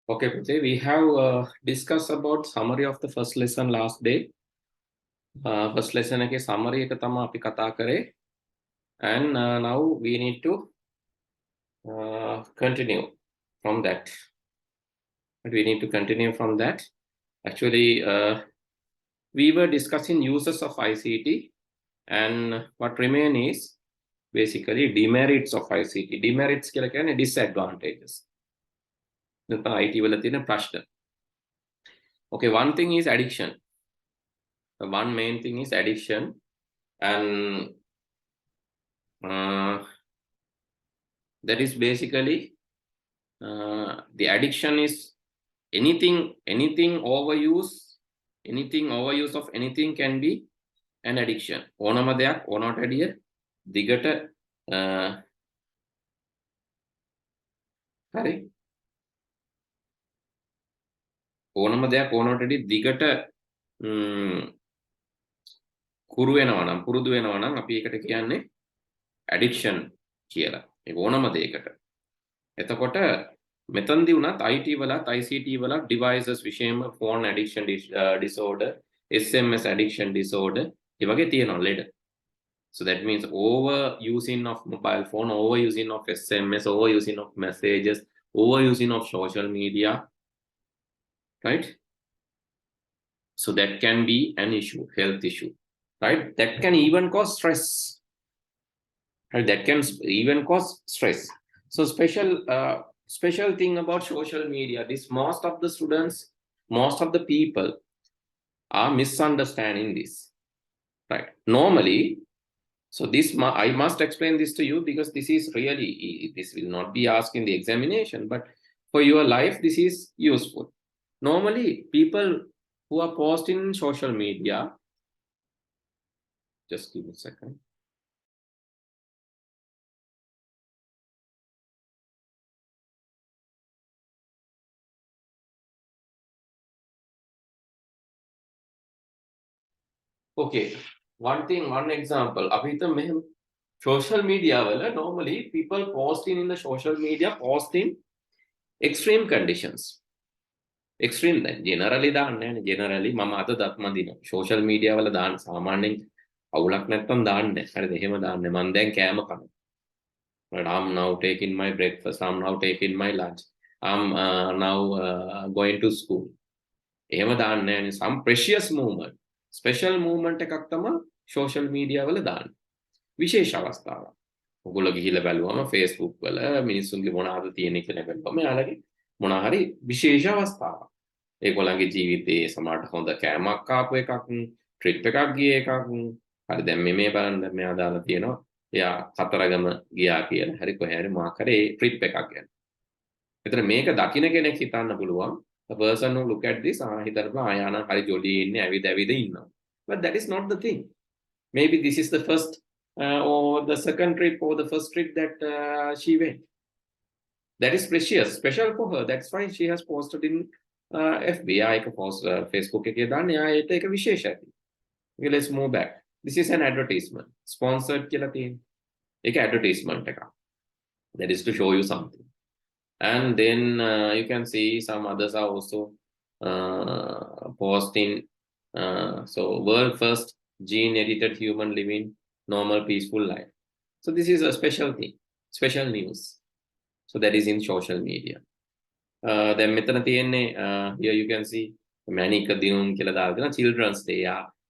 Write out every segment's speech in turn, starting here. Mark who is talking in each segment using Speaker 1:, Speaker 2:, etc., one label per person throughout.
Speaker 1: Okay, Pute, we have discussed about summary of the first lesson last day. First lesson ke summary එක තමයි අපි කතා කරේ, and now we need to continue from that. We need to continue from that. Actually, we were discussing uses of ICT, and what remain is basically demerits of ICT. Demerits කියලා කියන්නේ disadvantages. නැත්නම් IT වල තියෙන ප්‍රශ්න. Okay, one thing is addiction. One main thing is addiction, and that is basically the addiction is anything overuse of anything can be an addiction. ඕනම දෙයක් ඕනට වැඩිය දිගට හරි ඕනම දෙයක් ඕනට වැඩිය දිගට කුරු වෙනවා නම් පුරුදු වෙනවා නම් අපි ඒකට කියන්නේ addiction කියලා. ඒ ඕනම දෙයකට. එතකොට මෙතනදී උනත් IT වලත් ICT වලත් devices විශේෂයෙන්ම phone addiction disorder, SMS addiction disorder ඒ වගේ තියෙනවා ලෙඩ. So that means overusing of mobile phone, overusing of SMS, overusing of messages, overusing of social media, right? So that can be an issue, health issue, right? That can even cause stress, right? That can even cause stress. So special thing about social media, this most of the students, most of the people are misunderstanding this, right? Normally, so this I must explain this to you because this is really, this will not be asked in the examination, but for your life this is useful. Normally people who are posting in social media, just give me a second. Okay, one example. Abhi to main social media wala normally people posting in the social media posting extreme conditions. Extreme then generally දාන්නේ නැහැ. Generally මම අද දත්ම දින social media වල දාන්න සාමාන්‍යයෙන් අවුලක් නැත්තම් දාන්නේ. හරිද? එහෙම දාන්නේ. මම දැන් කෑම කනවා. Right, I'm now taking my breakfast. I'm now taking my lunch. I'm now going to school. එහෙම දාන්නේ නැහැ. Some precious moment, special moment එකක් තමයි social media වල දාන්නේ. විශේෂ අවස්ථාවක්. ඔයගොල්ලෝ ගිහිල්ලා බැලුවම Facebook වල මිනිස්සුන්ගේ මොනවාද තියෙන්නේ කියලා බැලුවම යාළගේ මොනවා හරි විශේෂ අවස්ථාවක්. ඒගොල්ලන්ගේ ජීවිතේ සමහරට හොඳ කෑමක් කාපු එකක්, ට්‍රිප් එකක් ගිය එකක්. හරි දැන් මේ බලන්න මෙයා දාලා තියෙනවා. එයා කතරගම ගියා කියලා. හරි කොහේ හරි මාක් කරේ ට්‍රිප් එකක් ගැන. එතන මේක දකින්න කෙනෙක් හිතන්න පුළුවන්. The person who look at this හිතනවා ආයන හරි ජොලි ඉන්නේ ඇවිද ඉන්නවා. But that is not the thing. Maybe this is the first or the second trip or the first trip that she went. That is precious, special for her. That's why she has posted in FB. I can post Facebook. Okay, let's move back. This is an advertisement. Sponsored advertisement. That is to show you something. And then you can see some others are also posting. So world first gene edited human living normal peaceful life. So this is a special thing, special news. So that is in social media. Then මෙතන තියෙන්නේ here you can see මැණික දිනුම් කියලා දාලා දෙනවා children's day.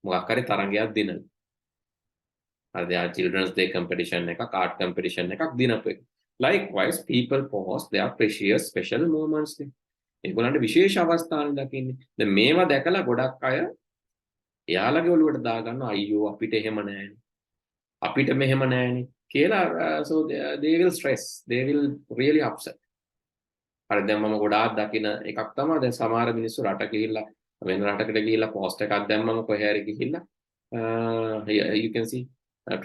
Speaker 1: මොකක් හරි තරඟයක් දිනන. හරිද? children's day competition එකක්, art competition එකක් දිනපු එක. Likewise people post their precious special moments. ඒගොල්ලන්ට විශේෂ අවස්ථාන දකින්නේ. දැන් මේවා දැකලා ගොඩක් අය එයාලගේ ඔළුවට දාගන්නවා අයියෝ අපිට එහෙම නැහැ. අපිට මෙහෙම නැහැනේ කියලා. So they will stress, they will really upset. හරි දැන් මම ගොඩාක් දකින එකක් තමයි දැන් සමහර මිනිස්සු රට ගිහිල්ලා වෙන රටකට ගිහිල්ලා පෝස්ට් එකක් දැම්මම කොහේ හරි ගිහිල්ලා you can see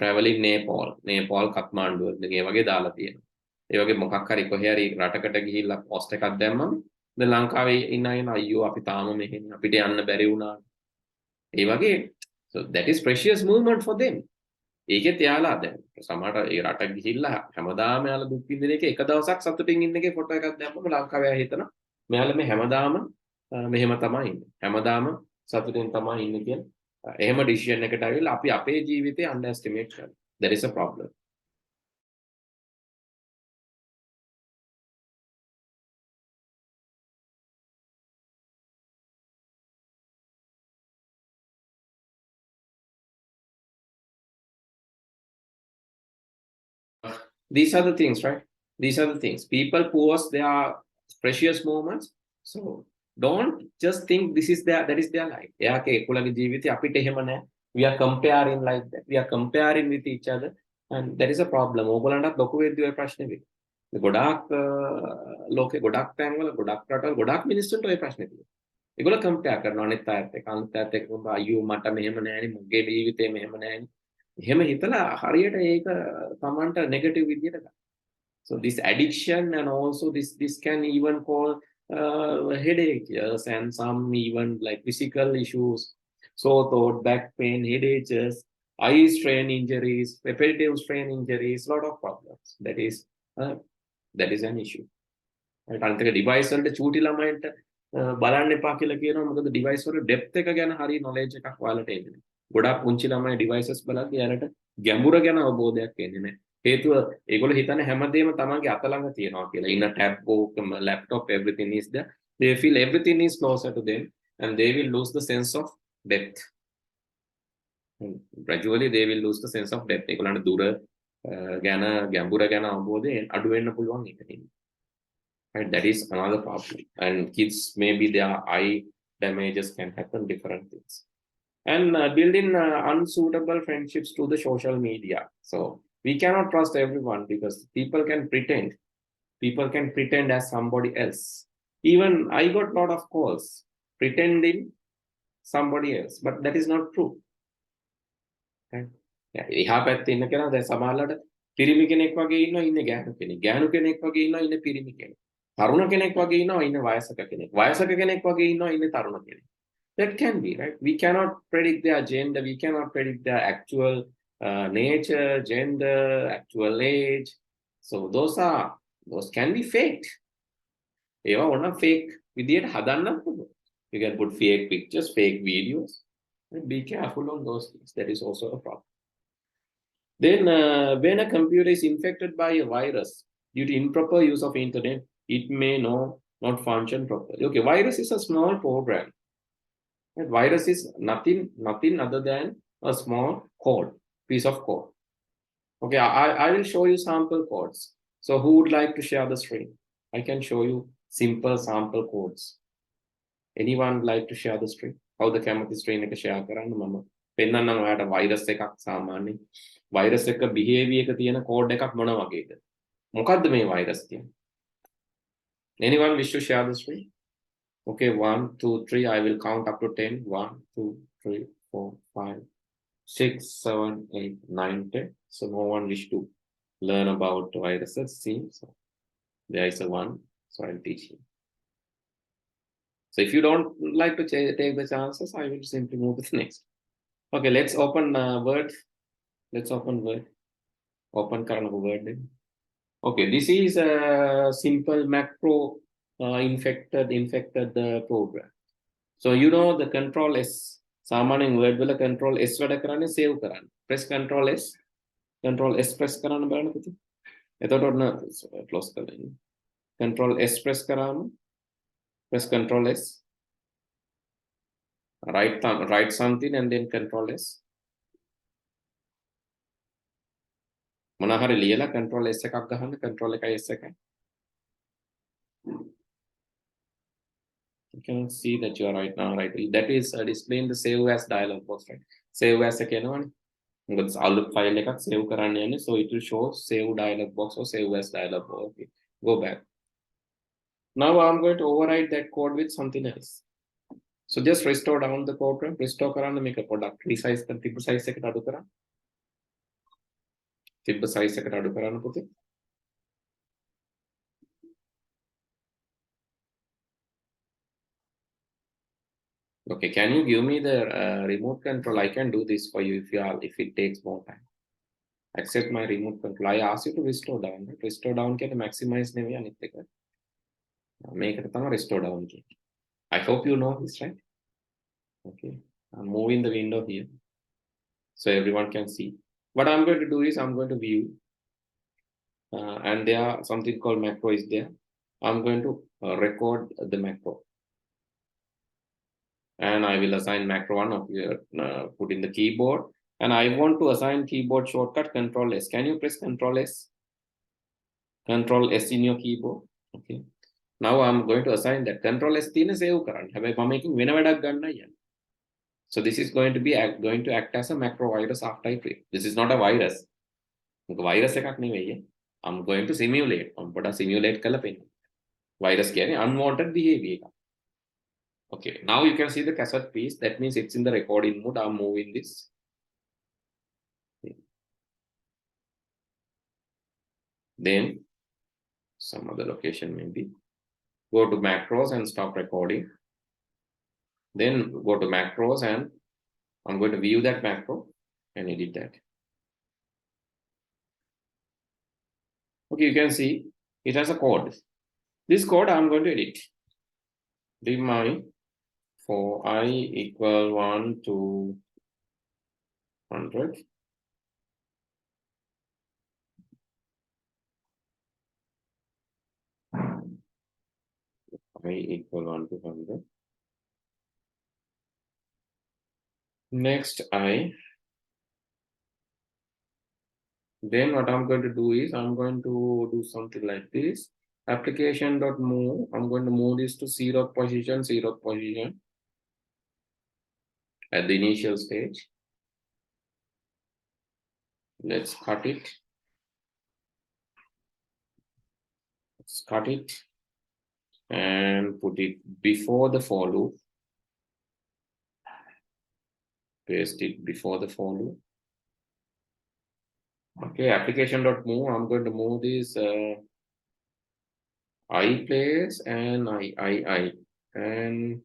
Speaker 1: traveling Nepal Kathmandu මේ වගේ දාලා තියෙනවා. ඒ වගේ මොකක් හරි කොහේ හරි රටකට ගිහිල්ලා පෝස්ට් එකක් දැම්මම දැන් ලංකාවේ ඉන්න අය අයියෝ අපි තාම මෙහෙම අපිට යන්න බැරි වුණා. ඒ වගේ so that is precious moment for them. ඒකෙත් යාලා දැන් සමහරට ඒ රට ගිහිල්ලා හැමදාම යාලා දුක් විඳින එක එක දවසක් සතුටින් ඉන්න එකේ ෆොටෝ එකක් දැම්මම ලංකාවේ හිතන මෙයාලා මේ හැමදාම මෙහෙම තමයි ඉන්නේ. හැමදාම සතුටින් තමයි ඉන්නේ කියන එහෙම ඩිසිෂන් එකට ආවිලා අපි අපේ ජීවිතේ අන්ඩර්ස්ටිමේට් කරනවා. There is a problem. These are the things, right? These are the things. People post their precious moments. So don't just think this is that is their life. එයාගේ එකුලගේ ජීවිතය අපිට එහෙම නැහැ. We are comparing like that. We are comparing with each other. And that is a problem. ඕගොල්ලන්ටත් ලොකු වෙද්දී ඔය ප්‍රශ්නේ වෙයි. ගොඩාක් ලෝකේ ගොඩාක් තැන්වල ගොඩාක් රටවල ගොඩාක් මිනිස්සුන්ට ඔය ප්‍රශ්නේ තියෙනවා. ඒගොල්ලෝ කම්පෙයාර් කරනවා අනිත් අයත් එක්ක. අනිත් අයත් එක්ක අයියෝ මට මෙහෙම නෑනේ මගේ ජීවිතේ මෙහෙම නෑනේ. එහෙම හිතලා හරියට ඒක තමන්ට නෙගටිව් විදියට ගන්න. So this addiction and also this can even cause headaches and some even like physical issues, sore throat, back pain, headaches, eye strain injuries, repetitive strain injuries, lot of problems. That is an issue. අනිත් එක device වලට චූටි ළමයින්ට බලන්න එපා කියලා කියනවා. මොකද device වල depth එක ගැන හරිය knowledge එකක් ඔයාලට එන්නේ නැහැ. ගොඩාක් පුංචි ළමයි devices බලද්දී යාලට ගැඹුර ගැන අවබෝධයක් එන්නේ නැහැ. හේතුව ඒගොල්ලෝ හිතන්නේ හැමදේම තමන්ගේ අත ළඟ තියනවා කියලා. In a tab book, laptop, everything is there. They feel everything is closer to them and they will lose the sense of depth. And gradually they will lose the sense of depth. ඒගොල්ලන්ට දුර ගැන ගැඹුර ගැන අවබෝධය අඩු වෙන්න පුළුවන් ඒකකින්. Right, that is another problem. And kids, maybe their eye damages can happen, different things. And building unsuitable friendships to the social media. So we cannot trust everyone because people can pretend as somebody else. Even I got a lot of calls pretending somebody else, but that is not true. Okay? එහා පැත්තේ ඉන්න කෙනා දැන් සමහරවිට පිරිමි කෙනෙක් වගේ ඉන්නවා ඉන්නේ ගෑනු කෙනෙක්. ගෑනු කෙනෙක් වගේ ඉන්නවා ඉන්නේ පිරිමි කෙනෙක්. තරුණ කෙනෙක් වගේ ඉන්නවා ඉන්නේ වයසක කෙනෙක්. වයසක කෙනෙක් වගේ ඉන්නවා ඉන්නේ තරුණ කෙනෙක්. That can be, right? We cannot predict their gender. We cannot predict their actual nature, gender, actual age. So those can be faked. ඒවා ඕන fake විදියට හදන්නත් පුළුවන්. You can put fake pictures, fake videos. And be careful on those things. That is also a problem. Then when a computer is infected by a virus due to improper use of internet, it may not function properly. Okay, virus is a small program. That virus is nothing other than a small piece of code. Okay, I will show you sample codes. So who would like to share the screen? I can show you simple sample codes. Anyone would like to share the screen? How the camera screen එක share කරන්න මම පෙන්නන්නම් ඔයාලට virus එකක් සාමාන්‍යයෙන් virus එක behavior එක තියෙන code එකක් මොන වගේද? මොකද්ද මේ virus කියන්නේ? Anyone wish to share the screen? Okay, 1, 2, 3. I will count up to 10. 1, 2, 3, 4, 5, 6, 7, 8, 9, 10. So no one wish to learn about viruses. See, so there is a 1. So I'll teach you. So if you don't like to take the chances, I will simply move to the next. Okay, let's open Word. Let's open Word. Open current Word. Okay, this is a simple macro infected program. So you know the control S. සාමාන්‍යයෙන් word වල control S වැඩ කරන්නේ save කරන්න. Press control S. Control S press කරන්න බලන්න පුතේ. එතකොට ඔන්න close කරන්න. Control S press කරාම press control S. Write something and then control S. මොනවා හරි ලියලා control S එකක් ගහන්න control එකයි S එකයි. You can see that you are right now, right? That is displaying the save as dialog box, right? Save as එක එනවනේ. මොකද අලුත් file එකක් save කරන්න යන්නේ, so it will show save dialog box or save as dialog box. Okay, go back. Now I'm going to override that code with something else. So just restore down the program. Restore කරන්න මේක පොඩ්ඩක් resize කරලා තිබ්බ size එකට අඩු කරන්න. තිබ්බ size එකට අඩු කරන්න පුතේ. Okay, can you give me the remote control? I can do this for you if it takes more time. Accept my remote control. I asked you to restore down. Right? Restore down can maximize නෙවෙයි අනිත් එක. Make it restore down. I hope you know this, right? Okay. I'm moving the window here so everyone can see. What I'm going to do is I'm going to view, and there something called macro is there. I'm going to record the macro, and I will assign macro one of your put in the keyboard, and I want to assign keyboard shortcut Control S. Can you press Control S? Control S in your keyboard. Okay. Now I'm going to assign that Control S thing save current. Have I making whenever. So this is going to be going to act as a macro virus after I create. This is not a virus. Virus I'm going to simulate. Simulate virus unwanted behavior. Okay, now you can see the cassette piece. That means it's in the recording mode. I'm moving this. Then some other location maybe. Go to macros and stop recording. Then go to macros and I'm going to view that macro and edit that. Okay, you can see it has a code. This code I'm going to edit. Remind for I equal 1 to 100. I equal 1 to 100. Next I. Then what I'm going to do is I'm going to do something like this. Application.move. I'm going to move this to 0th position at the initial stage. Let's cut it. Let's cut it and put it before the for loop. Paste it before the for loop. Okay, application.move. I'm going to move this I place and I. And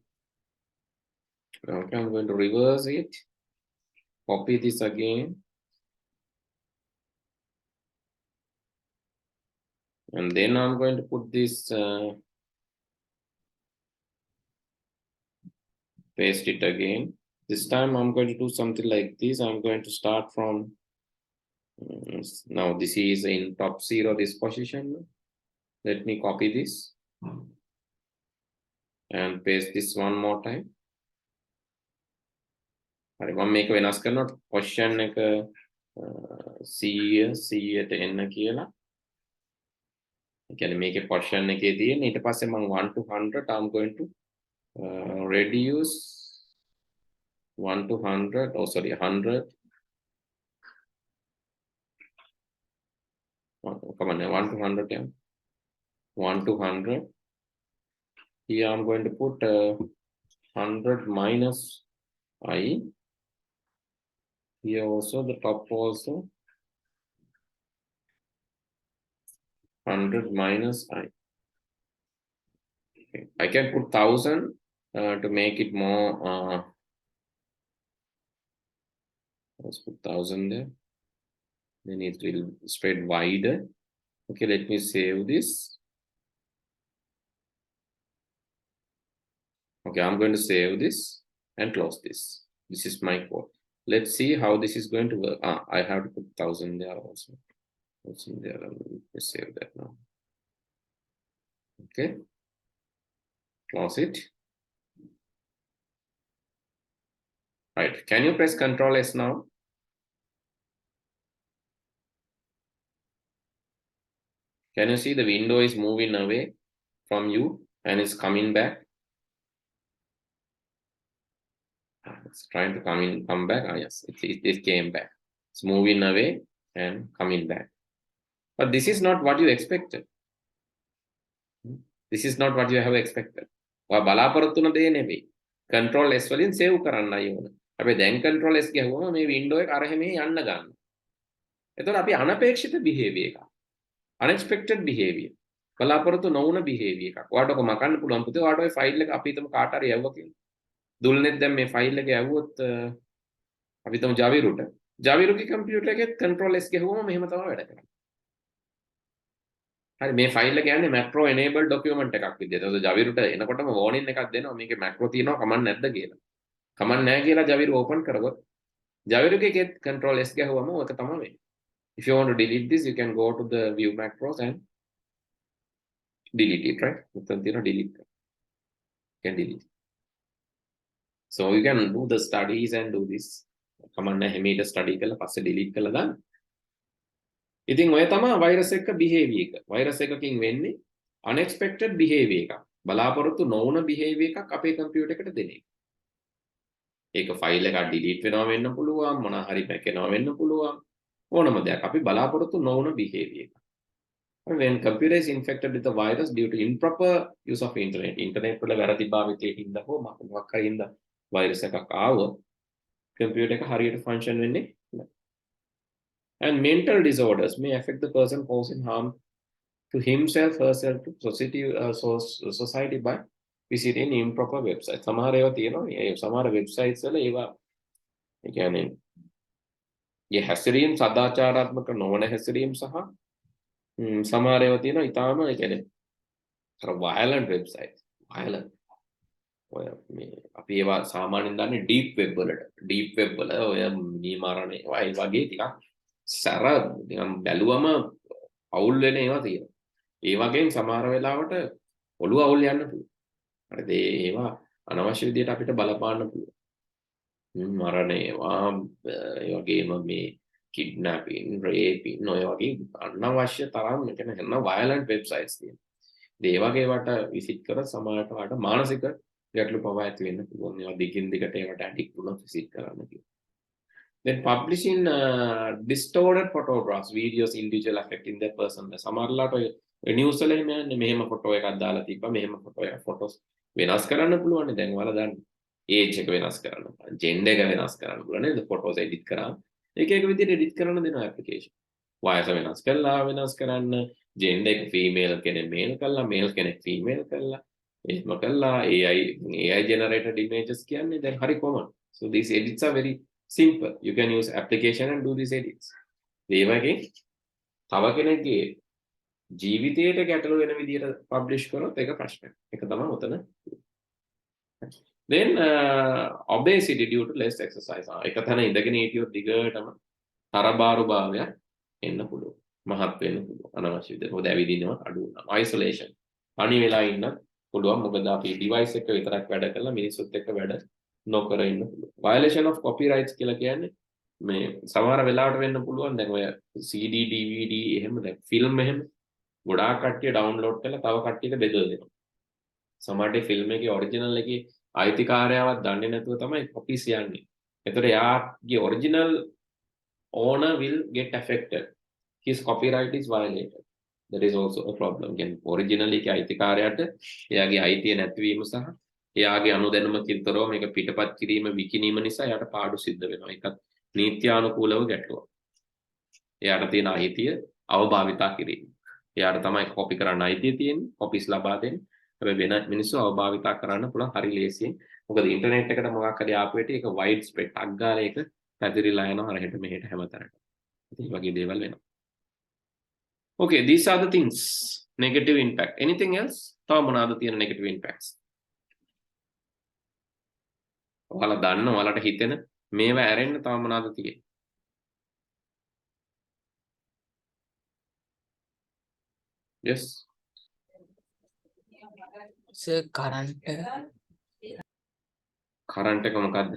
Speaker 1: okay, I'm going to reverse it. Copy this again. And then I'm going to put this, paste it again. This time I'm going to do something like this. I'm going to start from, now this is in top 0, this position. Let me copy this and paste this one more time. I want to make a question C at N කියලා. Can make a portion එකේ තියෙන ඊට පස්සේ මම 1 to 100 I'm going to reduce 1 to 100 100 come on 1 to 100 yeah. 1 to 100 here I'm going to put 100 minus I here also the top also 100 minus I. Okay. I can put 1000 to make it more. Let's put 1000 there. Then it will spread wider. Okay, let me save this. Okay, I'm going to save this and close this. This is my code. Let's see how this is going to work. I have to put 1000 there also. What's in there? Let me save that now. Okay, close it. Right, can you press Control S now? Can you see the window is moving away from you and it's coming back? It's trying to come back. Yes, it came back. It's moving away and coming back. But this is not what you expected. This is not what you have expected. බලාපොරොත්තු වෙන දේ නෙවෙයි. Control S වලින් save කරන්නයි ඕන. අපි දැන් Control S ගහුවම මේ window එක අර හැමේ යන්න ගන්නවා. එතකොට අපි අනපේක්ෂිත behavior එකක්. Unexpected behavior. බලාපොරොත්තු නොවුන behavior එකක්. ඔයාට ඔක මකන්න පුළුවන් පුතේ. ඔයාට ඔය ෆයිල් එක අපි හිතමු කාට හරි යවුවා කියලා. දුල්නෙත් දැන් මේ ෆයිල් එක යවුවොත් අපි හිතමු ජාවිරුට. ජාවිරුගේ කම්පියුටර් එකේ Control S ගහුවම මෙහෙම තමයි වැඩ කරන්නේ. හරි මේ ෆයිල් එක කියන්නේ macro enabled document එකක් විදියට. ඒක ජවිරුට එනකොටම warning එකක් දෙනවා මේකේ macro තියෙනවා කමක් නැද්ද කියලා. කමක් නැහැ කියලා ජවිරු open කරගොත් ජවිරුගේ control S ගැහුවම ඔක තමයි වෙන්නේ. If you want to delete this, you can go to the view macros and delete it, right? Then delete. You can delete. So you can do the studies and do this. Command හැමීට study කරලා පස්සේ delete කරලා දාන්න. ඉතින් ඔය තමයි virus එක behavior එක. virus එකකින් වෙන්නේ unexpected behavior එකක්. බලාපොරොත්තු නොවුන behavior එකක් අපේ computer එකට දෙන එක. ඒක file එකක් delete වෙනවා වෙන්න පුළුවන්, මොන හරි පැකෙනවා වෙන්න පුළුවන්. ඕනම දෙයක් අපි බලාපොරොත්තු නොවුන behavior එකක්. When computer is infected with the virus due to improper use of internet වල වැරදි භාවිතයේ හින්දා හෝ මොකක් හරි හින්දා virus එකක් ආවොත් computer එක හරියට function වෙන්නේ නැහැ. And mental disorders may affect the person causing harm to himself, herself, to society by visiting improper websites. සමහර ඒවා තියෙනවා. ඒ සමහර websites වල ඒවා ඒ කියන්නේ ඒ හැසිරීම් සදාචාරාත්මක නොවන හැසිරීම් සහ සමහර ඒවා තියෙනවා ඊටාම ඒ කියන්නේ අර violent websites. violent. ඔය මේ අපි ඒවා සාමාන්‍යයෙන් දන්නේ deep web වලට. deep web වල ඔය නිමාරණ ඒවා ඒ වගේ ටිකක් සර නිකන් බැලුවම අවුල් වෙන ඒවා තියෙනවා. ඒ වගේම සමහර වෙලාවට ඔළුව අවුල් යන්න පුළුවන්. හරිද? ඒවා අනවශ්‍ය විදිහට අපිට බලපාන්න පුළුවන්. මරණ ඒවා ඒ වගේම මේ kidnapping, raping ඔය වගේ අනවශ්‍ය තරම් කියන හැම violent websites තියෙනවා. ඒ වගේ වට visit කර සමහරට වට මානසික ගැටලු පවා ඇති වෙන්න පුළුවන්. ඒවා දිගින් දිගට ඒවට addict වුණොත් visit කරන්න කියලා. Then publishing distorted photographs, videos, individual affecting that person. සමහරලාට news වල මෙහෙම ෆොටෝ එකක් දාලා තිබ්බා මෙහෙම ෆොටෝ එක ෆොටෝස් වෙනස් කරන්න පුළුවන්. දැන් ඔයාලා දන්න age එක වෙනස් කරන්න පුළුවන්, gender එක වෙනස් කරන්න පුළුවන් නේද? ෆොටෝස් edit කරාම එක එක විදිහට edit කරන්න දෙනවා application. වයස වෙනස් කරලා වෙනස් කරන්න, gender එක female කෙනෙක් male කරලා, male කෙනෙක් female කරලා, එහෙම කරලා AI generated images කියන්නේ දැන් හරි common. So these edits are very simple. You can use application and do these edits. ඒ වගේ තව කෙනෙක්ගේ ජීවිතයට ගැටලු වෙන විදිහට පබ්ලිෂ් කරොත් ඒක ප්‍රශ්නයක්. ඒක තමයි උතන. Then obesity due to less exercise. ඒක තන ඉඳගෙන හිටියොත් දිගටම තරබාරු භාවයක් එන්න පුළුවන්. මහත් වෙන්න පුළුවන්. අනවශ්‍ය විදිහට මොකද ඇවිදිනවා අඩු වෙනවා. isolation. අනි වෙලා ඉන්න පුළුවන්. මොකද අපි device එක විතරක් වැඩ කරලා මිනිස්සුත් එක්ක වැඩ නොකර ඉන්න පුළුවන්. Violation of copyrights කියලා කියන්නේ මේ සමහර වෙලාවට වෙන්න පුළුවන්. දැන් ඔය CD DVD එහෙම දැන් ෆිල්ම් එහෙම ගොඩාක් කට්ටිය ඩවුන්ලෝඩ් කරලා තව කට්ටියට බෙදලා දෙනවා. සමහරට ෆිල්ම් එකේ ඔරිජිනල් එකේ අයිතිකාරයවත් දන්නේ නැතුව තමයි කොපිස් යන්නේ. ඒතර යාගේ original owner will get affected. His copyright is violated. That is also a problem. Again, originally එකේ අයිතිකාරයාට එයාගේ අයිතිය නැතිවීම සහ එයාගේ අනුදැනුමකින් තොරව මේක පිටපත් කිරීම විකිණීම නිසා එයාට පාඩු සිද්ධ වෙනවා. ඒකත් නීත්‍යානුකූලව ගැටලුවක්. එයාට තියෙන අයිතිය අවභාවිතා කිරීම. එයාට තමයි කොපි කරන්න අයිතිය තියෙන්නේ. කොපිස් ලබා දෙන්නේ. හැබැයි වෙන මිනිස්සු අවභාවිතා කරන්න පුළුවන් හරි ලේසියෙන්. මොකද ඉන්ටර්නෙට් එකට මොකක් හරි ආපු විට ඒක වයිඩ් ස්ප්‍රෙඩ් අග්ගාල ඒක පැතිරිලා යනවා අරහෙට මෙහෙට හැමතැනට. ඉතින් මේ වගේ දේවල් වෙනවා. Okay, these are the things. Negative impact. Anything else? තව මොනවාද තියෙන negative impacts? ඔයාලා දන්න ඔයාලට හිතෙන මේවා ඇරෙන්න තව මොනවාද තියෙන්නේ? Yes.
Speaker 2: Sir, current
Speaker 1: එක මොකද්ද?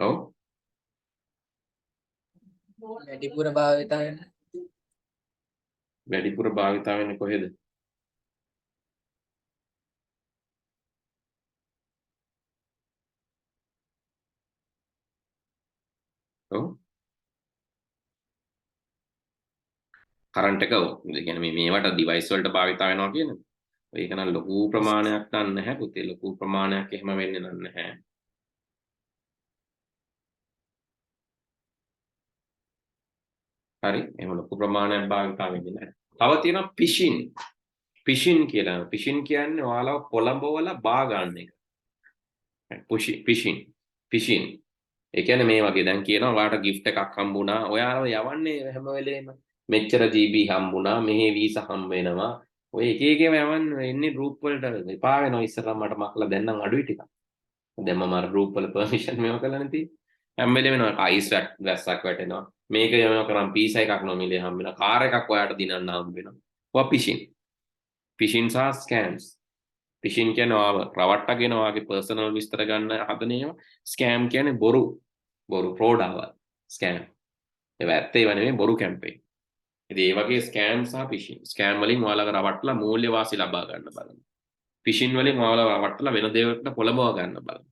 Speaker 1: ඔව්.
Speaker 2: වැඩිපුර භාවිත වෙන
Speaker 1: වැඩිපුර භාවිත වෙන්නේ කොහෙද? ඔව්. කරන්ට් එක ඔව්. ඒ කියන්නේ මේවට ඩිවයිස් වලට භාවිත වෙනවා කියන්නේ. ඒක නම් ලොකු ප්‍රමාණයක් ගන්න නැහැ පුතේ. ලොකු ප්‍රමාණයක් එහෙම වෙන්නේ නැහැ. හරි. එහෙම ලොකු ප්‍රමාණයක් භාවිත වෙන්නේ නැහැ. තව තියෙනවා phishing. phishing කියලා. phishing කියන්නේ ඔයාලව පොළඹවලා බා ගන්න එක. phishing. ඒ කියන්නේ මේ වගේ දැන් කියනවා ඔයාලට gift එකක් හම්බුණා. ඔයාලව යවන්නේ හැම වෙලේම මෙච්චර GB හම්බුණා, මෙහි වීසා හම්බ වෙනවා. ඔය එක එක ඒවා යවන්න එන්නේ group වලට එපා වෙනවා ඉස්සරහ මට මක්ලා දැන් නම් අඩුයි ටිකක්. දැන් මම අර group වල permission මේව කරලා නැති. හැම වෙලේම වෙනවා ice වැස්සක් වැටෙනවා. මේක යනවා කරන් පීසා එකක් නොමිලේ හම්බ වෙනවා. කාර් එකක් ඔයාලට දිනන්න හම්බ වෙනවා. ඔය phishing. phishing සහ scams. phishing කියන්නේ ඔයාව රවට්ටගෙන ඔයාගේ personal විස්තර ගන්න හදන ඒවා. scam කියන්නේ බොරු fraud ආවල්. scam. ඒවා ඇත්ත ඒවා නෙමෙයි බොරු කැම්පේන්. ඉතින් ඒ වගේ scam සහ phishing. scam වලින් ඔයාලව රවට්ටලා මූල්‍ය වාසි ලබා ගන්න බලන්න. phishing වලින් ඔයාලව රවට්ටලා වෙන දේවල්කට පොළඹව ගන්න බලන්න.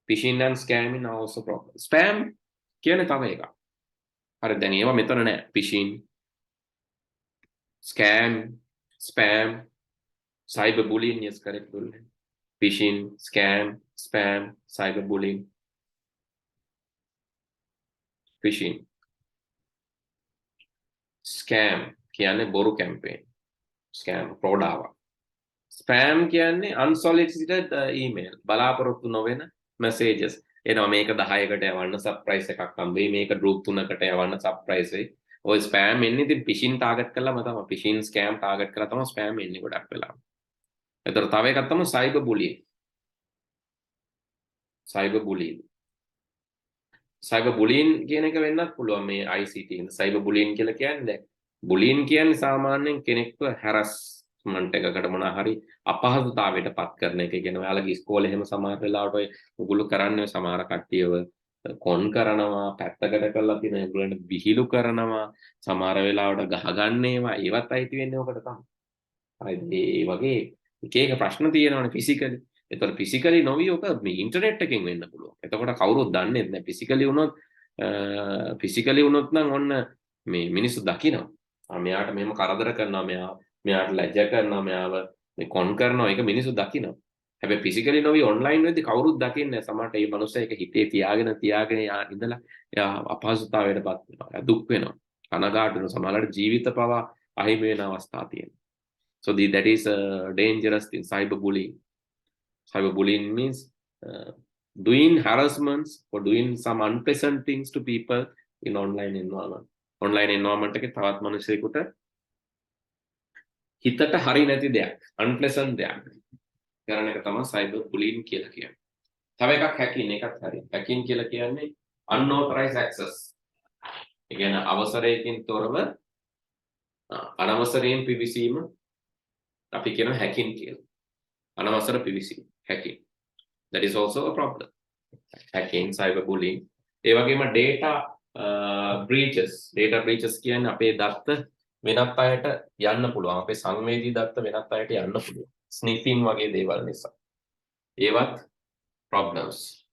Speaker 1: phishing and scamming are also problem. spam කියන්නේ තව එකක්. හරි දැන් ඒවා මෙතන නෑ. phishing, scam, spam, cyberbullying yes correct bullying. phishing, scam, spam, cyberbullying. phishing, scam කියන්නේ බොරු කැම්පේන්. scam fraud ආවා. spam කියන්නේ unsolicited email බලාපොරොත්තු නොවන messages. එනවා මේක 10කට යවන්න සර්ප්‍රයිස් එකක් හම්බෙයි. මේක group 3කට යවන්න සර්ප්‍රයිස් වෙයි. ඔය spam එන්නේ ඉතින් phishing target කරලාම තමයි. phishing scam target කරලා තමයි spam එන්නේ ගොඩක් වෙලා. ඒතර තව එකක් තමයි cyber bullying. cyber bullying. cyber bullying කියන එක වෙන්නත් පුළුවන් මේ ICT එකේ. cyber bullying කියලා කියන්නේ දැන් bullying කියන්නේ සාමාන්‍යයෙන් කෙනෙක්ව harassment එකකට මොනවා හරි අපහසුතාවයට පත් කරන එක. කියන ඔයාලගේ ඉස්කෝලේ එහෙම සමහර වෙලාවට ඔය උගුළු කරන්නේ සමහර කට්ටියව කොන් කරනවා, පැත්තකට කරලා තියෙන ඒගොල්ලන්ට විහිළු කරනවා, සමහර වෙලාවට ගහගන්න ඒවත් අයිති වෙන්නේ ඔකට තමයි. හරිද? ඒ වගේ එක එක ප්‍රශ්න තියෙනවානේ ෆිසිකලි. ඒතර ෆිසිකලි නොවි ඔක මේ ඉන්ටර්නෙට් එකෙන් වෙන්න පුළුවන්. එතකොට කවුරුත් දන්නේ නැහැ. ෆිසිකලි වුණොත් නම් ඔන්න මේ මිනිස්සු දකිනවා. මෙයාට මෙහෙම කරදර කරනවා, මෙයාට ලැජ්ජා කරනවා, මෙයාව මේ කොන් කරනවා. ඒක මිනිස්සු දකිනවා. හැබැයි ෆිසිකලි නොවි ඔන්ලයින් වෙද්දි කවුරුත් දකින්නේ නැහැ. සමහරට මේ මනුස්සයා ඒක හිතේ තියාගෙන ඉඳලා එයා අපහසුතාවයටපත් වෙනවා. එයා දුක් වෙනවා. කනගාටු වෙනවා. සමහරට ජීවිත පවා අහිමි වෙන අවස්ථා තියෙනවා. So that is a dangerous thing, cyberbullying. Cyberbullying means doing harassments or doing some unpleasant things to people in online environment. Online environment එකේ තවත් මිනිසෙකුට හිතට හරි නැති දෙයක්, unpleasant දෙයක් කරන එක තමයි cyberbullying කියලා කියන්නේ. තව එකක් hacking එකත් හරි. hacking කියලා කියන්නේ unauthorized access. ඒ කියන්නේ අවසරයකින් තොරව අනවසරයෙන් පිවිසීම අපි කියන hacking කියලා. අනවසර පිවිසීම hacking. That is also a problem. Hacking, cyberbullying. ඒ වගේම data breaches කියන්නේ අපේ දත්ත වෙනත් අයට යන්න පුළුවන්. අපේ සංවේදී දත්ත වෙනත් අයට යන්න පුළුවන්. sniffing වගේ දේවල් නිසා. ඒවත් problems.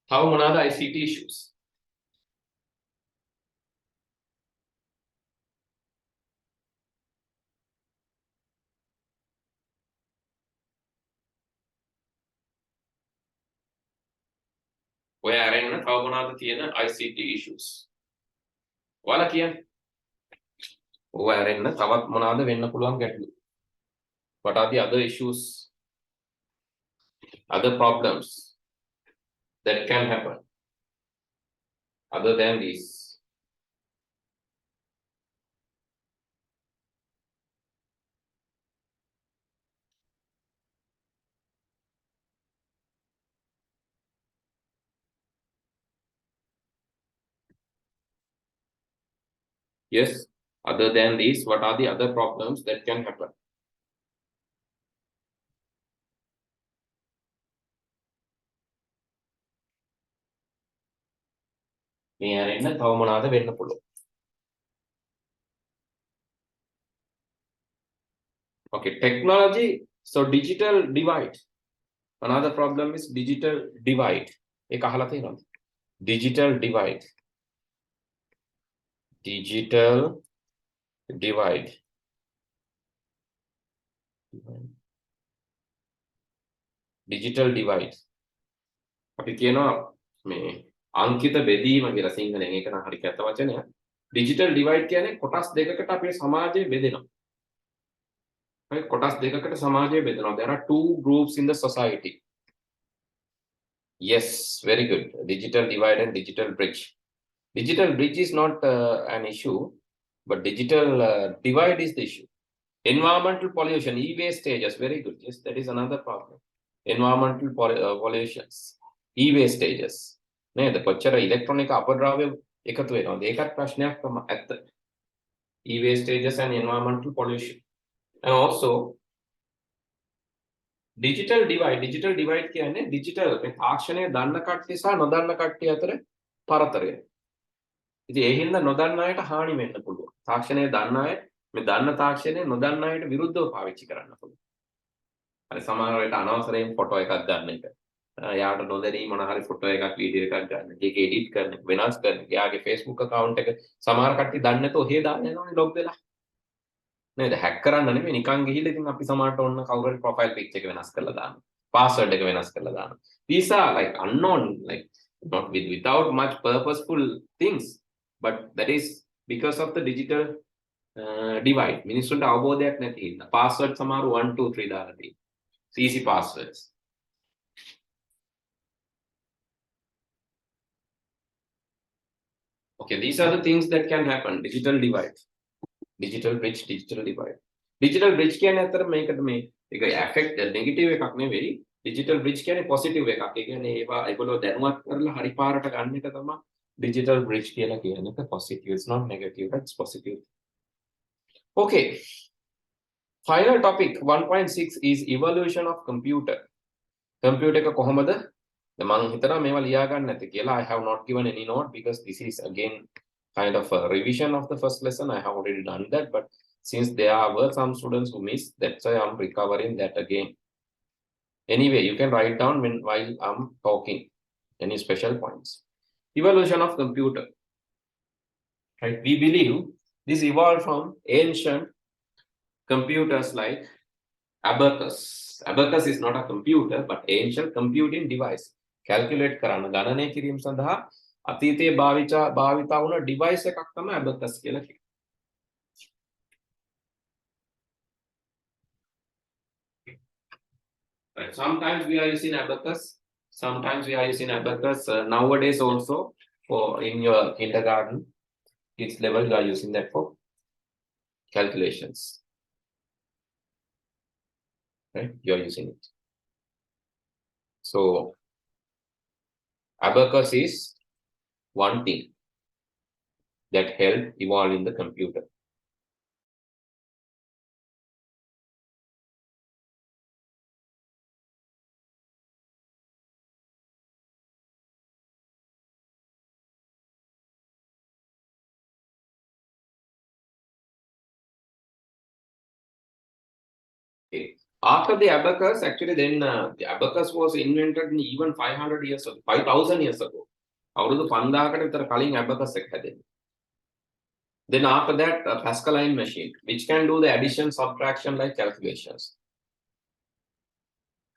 Speaker 1: තව මොනවාද ICT issues? ඔය අරගෙන තව මොනවාද තියෙන ICT issues? ඔයාලා කියන්නේ. ඔය අරගෙන තවත් මොනවාද වෙන්න පුළුවන් ගැටලු? What are the other issues? Other problems that can happen other than these? Yes, other than these, what are the other problems that can happen? මේ අරින්න තව මොනවාද වෙන්න පුළුවන්? Okay, technology, so digital divide. Another problem is digital divide. ඒක අහලා තියෙනවද? Digital divide. Digital divide. Digital divide. අපි කියනවා මේ අංකිත බෙදීම කියලා සිංහලෙන්. ඒක නම් හරි කැත වචනයක්. Digital divide කියන්නේ කොටස් දෙකකට අපේ සමාජය බෙදෙනවා. හරි කොටස් දෙකකට සමාජය බෙදෙනවා. There are two groups in the society. Yes, very good. Digital divide and digital bridge. Digital bridge is not an issue, but digital divide is the issue. Environmental pollution, e-waste stages, very good. Yes, that is another problem. Environmental pollutions, e-waste stages. නේද? කොච්චර ඉලෙක්ට්‍රොනික අපද්‍රව්‍ය එකතු වෙනවද? ඒකත් ප්‍රශ්නයක් තමයි ඇත්ත. E-waste stages and environmental pollution. And also digital divide කියන්නේ digital මේ තාක්ෂණය දන්න කට්ටිය සහ නොදන්න කට්ටිය අතර පරතරය. ඉතින් ඒ හින්දා නොදන්න අයට හානි වෙන්න පුළුවන්. තාක්ෂණය දන්න අය මේ දන්න තාක්ෂණය නොදන්න අයට විරුද්ධව පාවිච්චි කරන්න පුළුවන්. හරි සමහර වෙලට අනවසරයෙන් ෆොටෝ එකක් ගන්න එක. යාට නොදැනී මොන හරි ෆොටෝ එකක් වීඩියෝ එකක් ගන්න. ඒක එඩිට් කරන එක වෙනස් කරන එක. යාගේ Facebook account එක සමහර කට්ටිය දන්නේ නැතුව ඔහේ දාන්න යනවනේ ලොග් වෙලා. නේද? හැක් කරන්න නෙමෙයි නිකන් ගිහිල්ලා ඉතින් අපි සමහරට ඔන්න කවුරුහරි ප්‍රොෆයිල් පික්චර් එක වෙනස් කරලා දානවා. පාස්වර්ඩ් එක වෙනස් කරලා දානවා. These are like unknown, like not without much purposeful things, but that is because of the digital divide. මිනිස්සුන්ට අවබෝධයක් නැති හින්දා. පාස්වර්ඩ් සමහර 1 2 3 දාලා තියෙනවා. easy passwords. Okay, these are the things that can happen. Digital divide, digital bridge, digital divide. Digital bridge කියන්නේ අතර මේකට මේ ඒක affect negative එකක් නෙවෙයි. Digital bridge කියන්නේ positive එකක්. ඒ කියන්නේ ඒවා ඒගොල්ලෝ දැනුවත් කරලා හරි පාරට ගන්න එක තමයි digital bridge කියලා කියන එක positive. It's not negative, that's positive. Okay. Final topic 1.6 is evolution of computer. Computer එක කොහොමද? මම හිතනවා මේවා ලියා ගන්න නැති කියලා. I have not given any note because this is again kind of a revision of the first lesson. I have already done that, but since there were some students who missed, that's why I'm recovering that again. Anyway, you can write down while I'm talking any special points. Evolution of computer. Right? We believe this evolved from ancient computers like abacus. Abacus is not a computer, but ancient computing device. Calculate කරන්න ගණනය කිරීම සඳහා අතීතයේ භාවිතා වුණ device එකක් තමයි abacus කියලා කියන්නේ. Right. Sometimes we are using abacus. Sometimes we are using abacus nowadays also for in your kindergarten kids level you are using that for calculations. Right? You are using it. So abacus is one thing that helped evolve in the computer. Okay. After the abacus, actually, then the abacus was invented in even 500 years ago, 5,000 years ago. අවුරුදු 5000කට විතර කලින් abacus එක හැදෙන්නේ. Then after that, a Pascaline machine, which can do the addition, subtraction like calculations.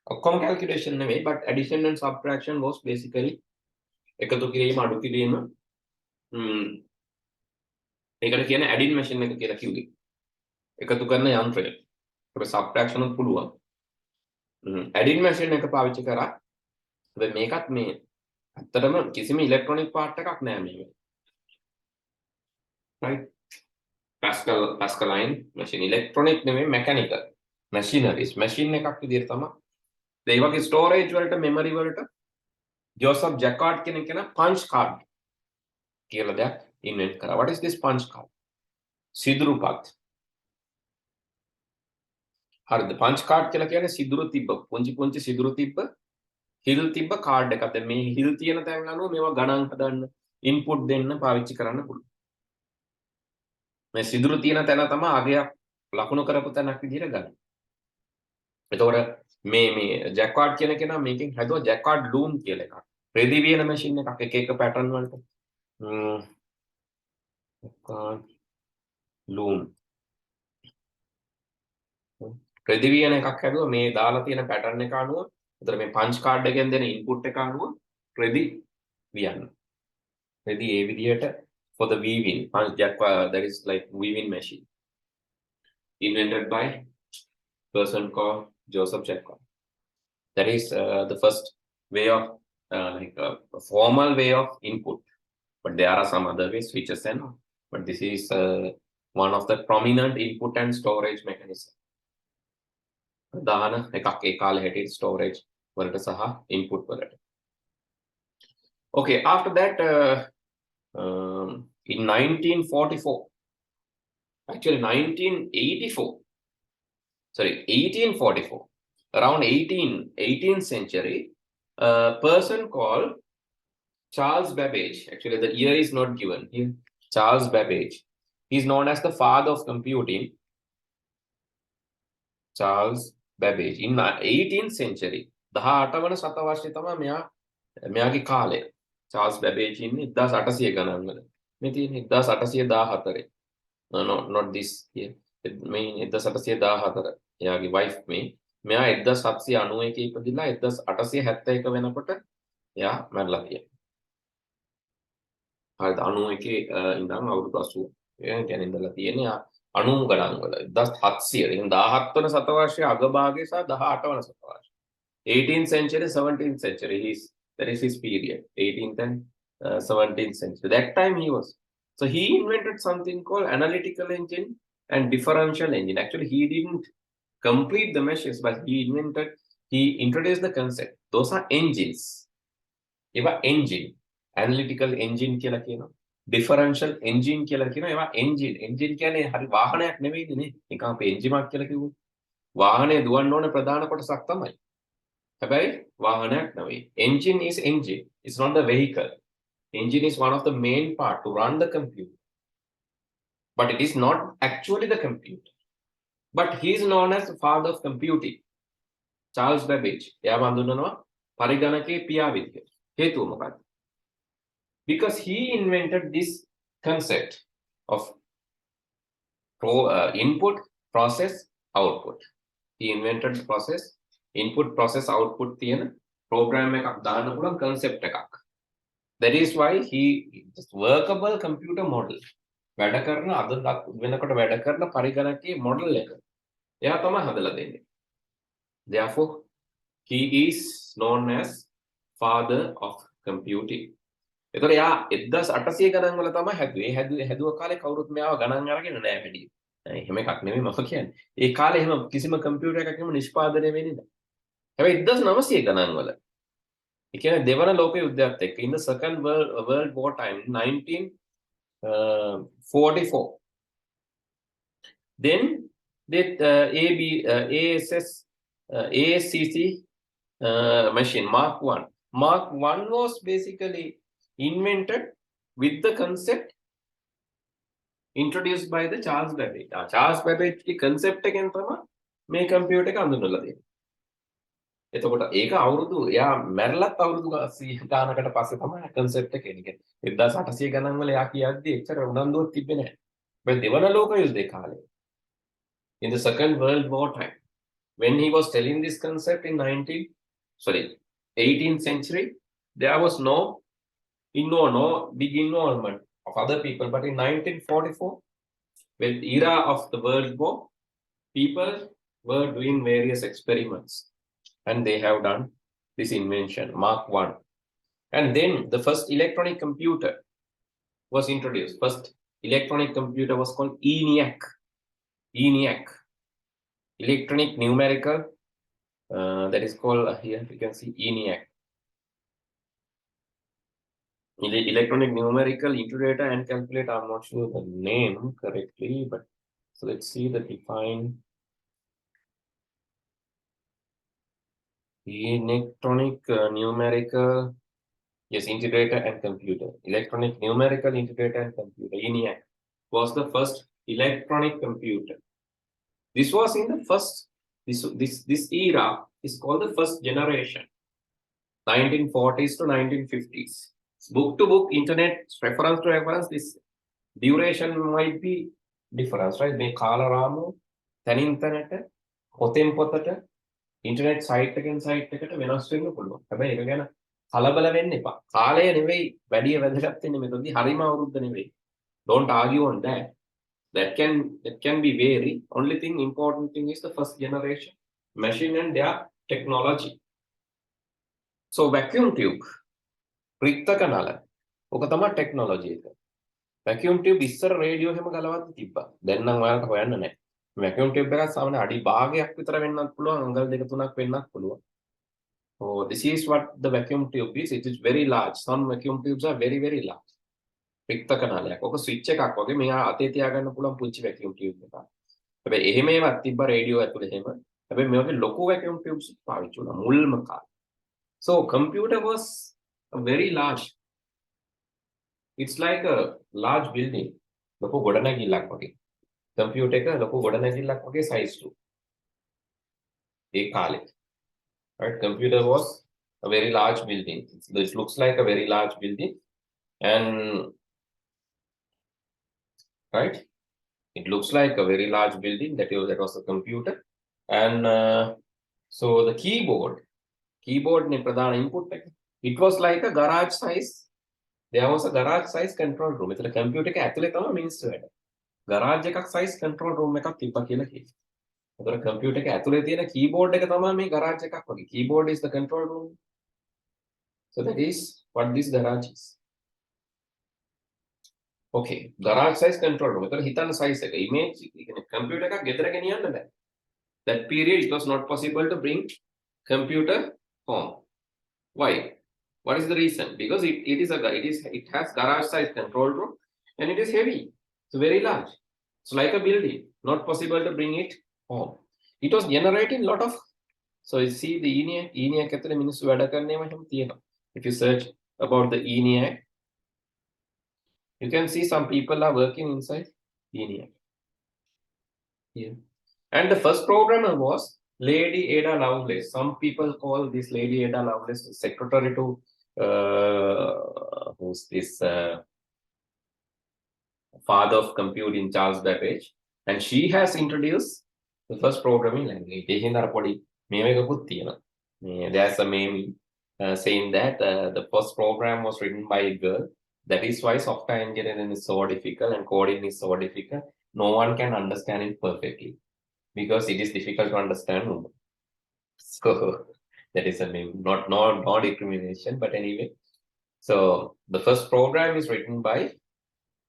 Speaker 1: ඔක්කොම calculation නෙමෙයි, but addition and subtraction was basically එකතු කිරීම, අඩු කිරීම. ඒකට කියන්නේ adding machine එක කියලා කිව්වේ. එකතු කරන යන්ත්‍රය. ඒක subtraction උත් පුළුවන්. adding machine එක පාවිච්චි කරා. හැබැයි මේකත් මේ ඇත්තටම කිසිම ඉලෙක්ට්‍රොනික පාර්ට් එකක් නෑ මේක. Right? Pascaline machine, electronic නෙමෙයි mechanical machineries, machine එකක් විදිහට තමයි. ඒ වගේ storage වලට memory වලට ජෝසප් ජැකාඩ් කෙනෙක් කෙනා punch card කියලා දෙයක් invent කරා. What is this punch card? සිදුරු පත්. හරිද? punch card කියලා කියන්නේ සිදුරු තිබ්බ පුංචි සිදුරු තිබ්බ හිල් තිබ්බ කාඩ් එකක්. දැන් මේ හිල් තියෙන තැන් අනුව මේවා ගණන් හදන්න input දෙන්න පාවිච්චි කරන්න පුළුවන්. මේ සිදුරු තියෙන තැන තමයි අගයක් ලකුණු කරපු තැනක් විදිහට ගන්න. එතකොට මේ ජැකාඩ් කියන කෙනා මේකෙන් හදුවා ජැකාඩ් ලූම් කියලා එකක්. රෙදි වියන මැෂින් එකක් එක පැටර්න් වලට. ජැකාඩ් ලූම්. රෙදි වියන එකක් හදුවා මේ දාලා තියෙන පැටර්න් එක අනුව. එතකොට මේ පන්ච් කාඩ් එකෙන් දෙන ඉන්පුට් එක අනුව රෙදි වියන්න. රෙදි ඒ විදිහට for the weaving, that is like weaving machine, invented by person called Joseph Jacquard. That is the first way of like a formal way of input, but there are some other ways, switches and all. But this is one of the prominent input and storage mechanism. දාන එකක් ඒ කාලේ හැටියට storage වලට සහ input වලට. Okay, after that in 1944, actually 1844, around 18th century, a person called Charles Babbage, actually the year is not given here, Charles Babbage, he's known as the father of computing. Charles Babbage in 18th century, 18 වන සතවර්ෂයේ තමයි මෙයාගේ කාලය. Charles Babbage ඉන්නේ 1800 ගණන් වල. මේ තියෙන්නේ 1814. No, not this here. මේ 1814. එයාගේ wife මේ. මෙයා 1791 ඉපදිලා 1871 වෙනකොට එයා මැරලා තියෙනවා. හරිද 91 ඉඳන් අවුරුදු 80 කියන්නේ ඉඳලා තියෙන්නේ 90 ගණන් වල 1700 ඉතින් 17 වන සතවර්ෂයේ අගභාගයේ සහ 18 වන සතවර්ෂය 18th century 17th century that is his period 18th and 17th century. That time he invented something called analytical engine and differential engine. Actually he didn't complete the machines, but he introduced the concept. Those are engines. Eva engine, analytical engine කියලා කියනවා. Differential engine කියලා කියනවා. ඒවා engine කියන්නේ හරි වාහනයක් නෙවෙයිනේ නේ. නිකන් අපේ engine එකක් කියලා කිව්වොත්. වාහනේ දුවන්න ඕන ප්‍රධාන කොටසක් තමයි. හැබැයි වාහනයක් නෙවෙයි. Engine is engine. It's not the vehicle. Engine is one of the main part to run the computer. But it is not actually the computer. But he is known as the father of computing. Charles Babbage. එයා හඳුන්වනවා පරිගණකයේ පියා විදියට. හේතුව මොකක්ද? Because he invented this concept of input, process, output. He invented the process, input, process, output තියෙන program එකක් දාන්න පුළුවන් concept එකක්. That is why he just workable computer model. වැඩ කරන අද වෙනකොට වැඩ කරන පරිගණකයේ model එක. එයා තමයි හදලා දෙන්නේ. Therefore, he is known as father of computing. ඒතර යා 1800 ගණන් වල තමයි හැදුවේ. හැදුව කාලේ කවුරුත් මෙයාව ගණන් අරගෙන නැහැ වැඩි. එහෙම එකක් නෙමෙයි මම කියන්නේ. ඒ කාලේ එහෙම කිසිම කම්පියුටර් එකක් එහෙම නිෂ්පාදනය වෙන්නේ නැහැ. හැබැයි 1900 ගණන් වල ඒ කියන්නේ දෙවන ලෝක යුද්ධයත් එක්ක in the second world war time 1944 then that ASCC machine Mark 1 was basically invented with the concept introduced by the Charles Babbage. Charles Babbage की concept එකෙන් තමයි මේ computer එක හඳුන්වලා දෙන්නේ. එතකොට ඒක අවුරුදු එයා මැරලත් අවුරුදු 100 ගානකට පස්සේ තමයි concept එක එන්නේ. 1800 ගණන් වල එයා කියද්දි එච්චර උනන්දුවක් තිබ්බේ නැහැ. මේ දෙවන ලෝක යුද්ධේ කාලේ in the second world war time when he was telling this concept in 18th century there was no big involvement of other people, but in 1944 when the era of the world war people were doing various experiments and they have done this invention Mark 1 and then the first electronic computer was introduced. First electronic computer was called ENIAC, electronic numerical that is called here you can see ENIAC, electronic numerical integrator and calculator. I'm not sure the name correctly, but so let's see the define electronic numerical, yes, integrator and computer. Electronic numerical integrator and computer, ENIAC, was the first electronic computer. This was in the first this era is called the first generation, 1940s to 1950s. Book to book, internet, reference to reference, this duration might be different, right? මේ කාලරාමු තනින් තැනට පොතෙන් පොතට internet site එකෙන් site එකට වෙනස් වෙන්න පුළුවන්. හැබැයි ඒක ගැන කලබල වෙන්න එපා. කාලය නෙවෙයි වැඩි වැදගත් වෙන්නේ මෙතනදී හරිම අවුරුද්ද නෙවෙයි. Don't argue on that. That can be vary. Only thing important thing is the first generation machine and their technology. So vacuum tube. රික්තක නල. ඕක තමයි ටෙක්නොලොජි එක. vacuum tube ඉස්සර රේඩියෝ හැම ගලවද්දි තිබ්බා. දැන් නම් ඔයාලට හොයන්න නැහැ. vacuum tube එකක් සාමාන්‍ය අඩි භාගයක් විතර වෙන්නත් පුළුවන්, අඟල් දෙක තුනක් වෙන්නත් පුළුවන්. So this is what the vacuum tube is. It is very large. Some vacuum tubes are very very large. රික්තක නලයක්. ඕක ස්විච් එකක් වගේ මෙහා අතේ තියාගන්න පුළුවන් පුංචි vacuum tube එකක්. හැබැයි එහෙම ඒවත් තිබ්බා රේඩියෝ ඇතුලේ එහෙම. හැබැයි මේ වගේ ලොකු vacuum tubes පාවිච්චි වුණා මුල්ම කාලේ. So computer was very large. It's like a large building. ලොකු ගොඩනැගිල්ලක් වගේ. computer එක ලොකු ගොඩනැගිල්ලක් වගේ size තු. ඒ කාලේ. Right? Computer was a very large building. This looks like a very large building. And right? It looks like a very large building. That was a computer. And so the keyboard ne pradhana input එක. It was like a garage size. There was a garage size control room. එතන computer එක ඇතුලේ තමයි මිනිස්සු වැඩ. garage එකක් size control room එකක් තිබ්බා කියලා කියනවා. ඒතර computer එක ඇතුලේ තියෙන keyboard එක තමයි මේ garage එකක් වගේ. Keyboard is the control room. So that is what this garage is. Okay, garage size control room. එතන හිතන්න size එක. image කියන්නේ computer එකක් ගෙදර ගෙනියන්න බෑ. That period it was not possible to bring computer home. Why? What is the reason? Because it has garage size control room and it is heavy. It's very large. It's like a building. Not possible to bring it home. It was generating lot of. So you see the ENIAC ඇතුලේ මිනිස්සු වැඩ කරන්නේම එහෙම තියෙනවා. If you search about the ENIAC, you can see some people are working inside ENIAC. Here. And the first programmer was Lady Ada Lovelace. Some people call this Lady Ada Lovelace the secretary to who's this father of computing, Charles Babbage, and she has introduced the first programming language. There's a meme saying that the first program was written by a girl. That is why software engineering is so difficult and coding is so difficult. No one can understand it perfectly because it is difficult to understand women. So that is a meme. No discrimination, but anyway. So the first program is written by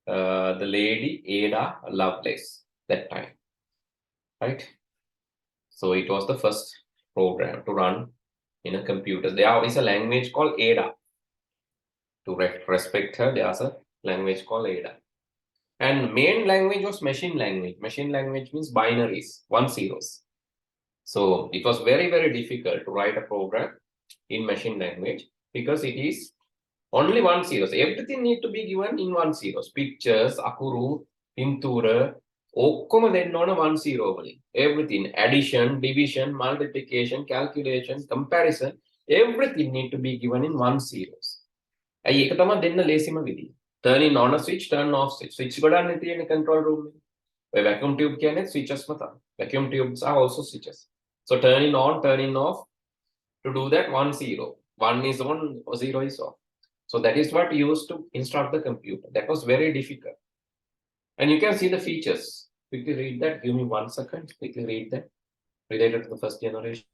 Speaker 1: the lady Ada Lovelace that time, right? So it was the first program to run in a computer. There is a language called Ada. To respect her, there's a language called Ada. And main language was machine language. Machine language means binaries, 1 zeros. So it was very, very difficult to write a program in machine language because it is only 1 zeros. Everything need to be given in 1 zeros. Pictures, akuru, pintura, okkoma denna ona 1 zero වලින්. Everything, addition, division, multiplication, calculation, comparison, everything need to be given in 1 zeros. ඇයි ඒක තමයි දෙන්න ලේසිම විදිය. Turning on a switch, turn off switch. Switch ගොඩන්නේ තියෙන control room එකේ. ඔය vacuum tube කියන්නේ switches ම තමයි. Vacuum tubes are also switches. So turning on, turning off, to do that 1 0. 1 is on, 0 is off. So that is what used to instruct the computer. That was very difficult. And you can see the features. Quickly read that. Give me 1 second. Quickly read that. Related to the first generation.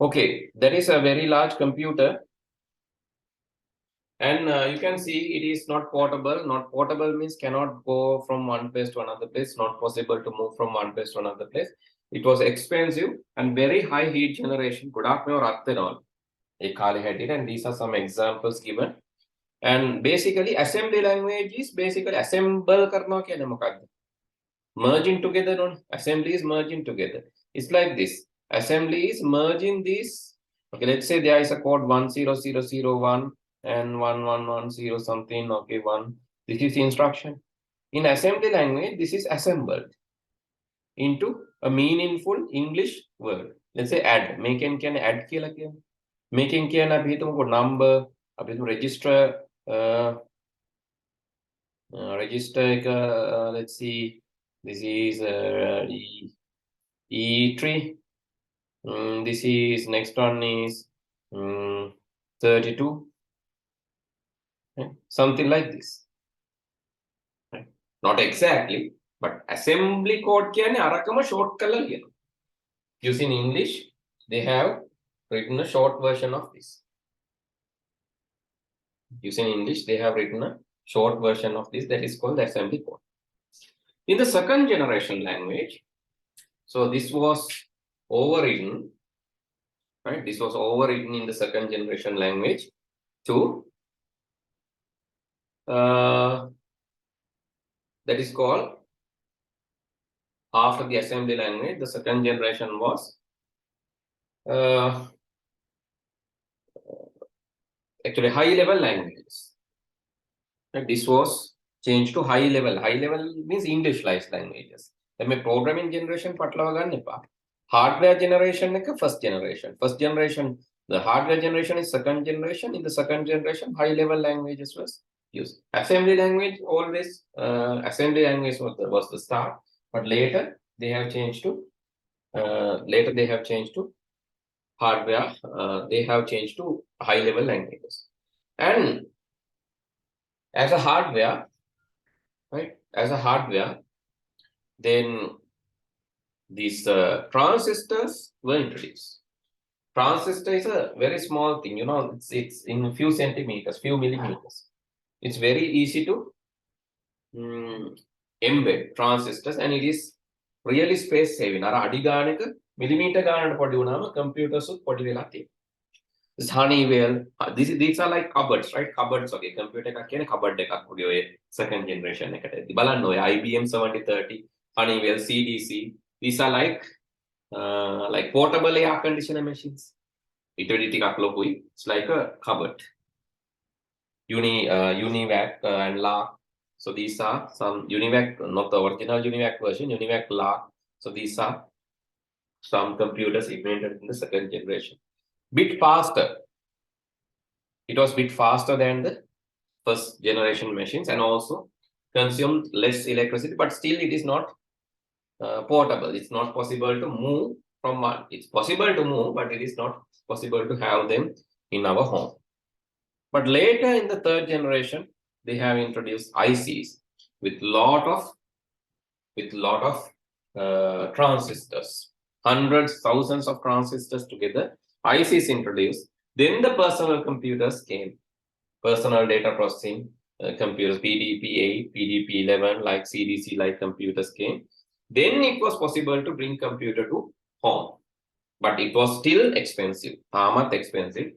Speaker 1: Okay, that is a very large computer. And you can see it is not portable. Not portable means cannot go from one place to another place. Not possible to move from one place to another place. It was expensive and very high heat generation. And these are some examples given. And basically, assembly language is basically assemble karna kya namakad. Merging together, no? Assembly is merging together. It's like this. Assembly is merging this. Okay, let's say there is a code 10001 and 1110 something. Okay, one. This is instruction. In assembly language, this is assembled into a meaningful English word. Let's say add. Making can add kila kya. Making can abhi tumko number, abhi tum register, register. Let's see. This is E3. This is next one is 32. Okay. Something like this. Right. Not exactly, but assembly code kya arakama short color here. Using English, they have written a short version of this. Using English, they have written a short version of this that is called the assembly code. In the second generation language, so this was overwritten, right? This was overwritten in the second generation language to that is called after the assembly language. The second generation was actually high level languages. And this was changed to high level. High level means English-like languages. Then programming generation hardware generation first generation. First generation, the hardware generation is second generation. In the second generation, high level languages was used. Assembly language always assembly language was the start, but later they have changed to hardware. They have changed to high level languages. And as a hardware, right? As a hardware, then these transistors were introduced. Transistor is a very small thing, it's in a few centimeters, few millimeters. It's very easy to embed transistors, and it is really space saving. Millimeter computers this Honeywell, these are like cupboards, right? Cupboards, okay. Computer cupboard second generation. IBM 7030, Honeywell, CDC. These are like portable air conditioner machines. It's like a cupboard. Univac and LARC. So these are some Univac, not the original Univac version, Univac LARC. So these are some computers invented in the second generation. Bit faster. It was bit faster than the first generation machines and also consumed less electricity, but still it is not portable. It's not possible to move from one. It's possible to move, but it is not possible to have them in our home. But later in the third generation, they have introduced ICs with lot of transistors, hundreds, thousands of transistors together. ICs introduced. Then the personal computers came, personal data processing computers, PDP-8, PDP-11, like CDC-like computers came. Then it was possible to bring computer to home, but it was still expensive. Expensive.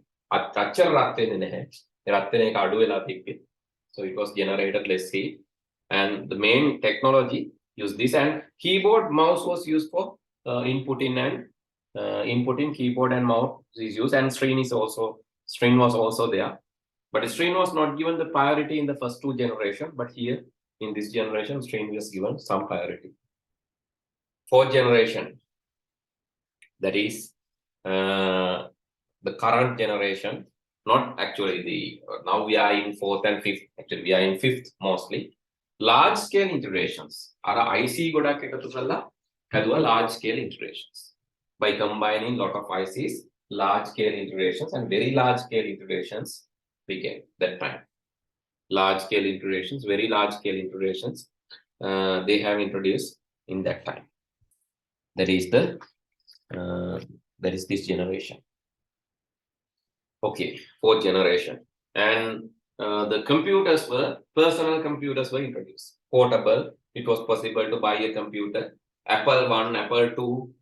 Speaker 1: So it was generated less heat, and the main technology used this. And keyboard, mouse was used for inputting keyboard and mouse is used, and string was also there. But string was not given the priority in the first two generations, but here in this generation, string was given some priority. Fourth generation, that is the current generation, not actually now we are in fourth and fifth, actually we are in fifth mostly. Large scale integrations. Our IC had large scale integrations. By combining lot of ICs, large scale integrations and very large scale integrations began that time. Large scale integrations, very large scale integrations, they have introduced in that time. That is this generation. Okay, fourth generation. And the personal computers were introduced. Portable, it was possible to buy a computer. Apple 1, Apple 2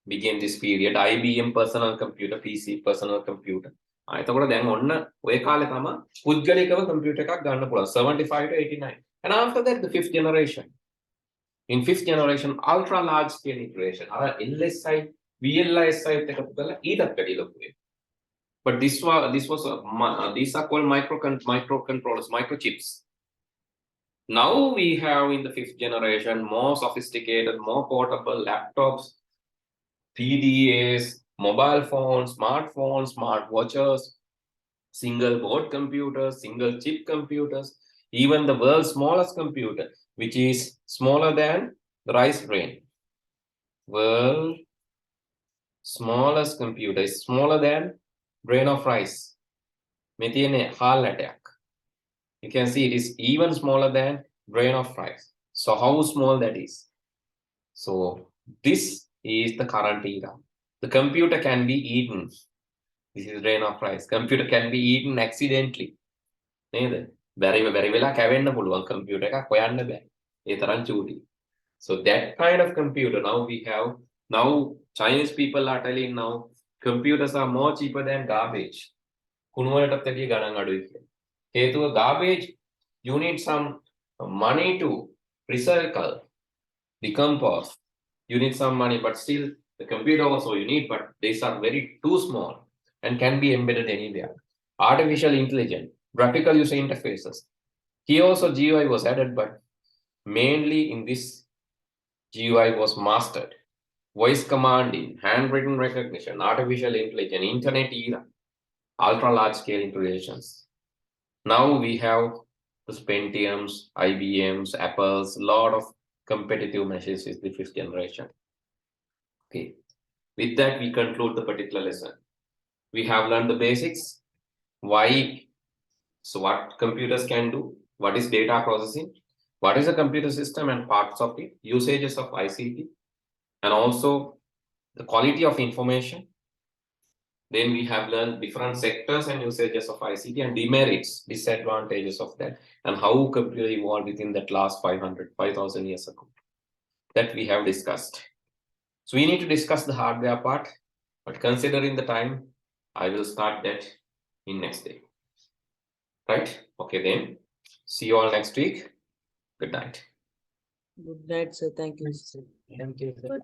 Speaker 1: began this period. IBM personal computer, PC personal computer. එතකොට දැන් ඔන්න ඔය කාලේ තමයි පුද්ගලිකව computer එකක් ගන්න පුළුවන් 75 to 89. And after that the fifth generation. In fifth generation ultra large scale integration. අර LSI VLSI එකතු කරලා ඊටත් වැඩි ලොකු එක. But these are called microcontrollers, microchips. Now we have in the fifth generation more sophisticated, more portable laptops, PDAs, mobile phones, smartphones, smartwatches, single board computers, single chip computers, even the world's smallest computer, which is smaller than the rice grain. World smallest computer is smaller than grain of rice. You can see it is even smaller than grain of rice. So how small that is? So this is the current era. The computer can be eaten. This is grain of rice. Computer can be eaten accidentally. Very වෙලා කැවෙන්න පුළුවන් computer එකක් හොයන්න බෑ. ඒ තරම් චූටි. So that kind of computer now we have. Now Chinese people are telling now computers are more cheaper than garbage. කුණු වලටත් වැඩිය ගණන් අඩුයි කියලා. හේතුව garbage you need some money to recycle, decompose. You need some money, but still the computer also you need, but these are very too small and can be embedded anywhere. Artificial intelligence, graphical user interfaces. Here also GUI was added, but mainly in this GUI was mastered. Voice commanding, handwritten recognition, artificial intelligence, internet era, ultra large scale integrations. Now we have the Pentiums, IBMs, Apples, lot of competitive machines is the fifth generation. Okay, with that we conclude the particular lesson. We have learned the basics, why, so what computers can do, what is data processing, what is a computer system and parts of it, usages of ICT, and also the quality of information. Then we have learned different sectors and usages of ICT and demerits, disadvantages of that, and how computer evolved within that last 5,000 years ago. That we have discussed. So we need to discuss the hardware part, but considering the time, I will start that in next day. Right? Okay then. See you all next week. Good night.
Speaker 2: Good night, sir. Thank you, sir. Thank you, sir.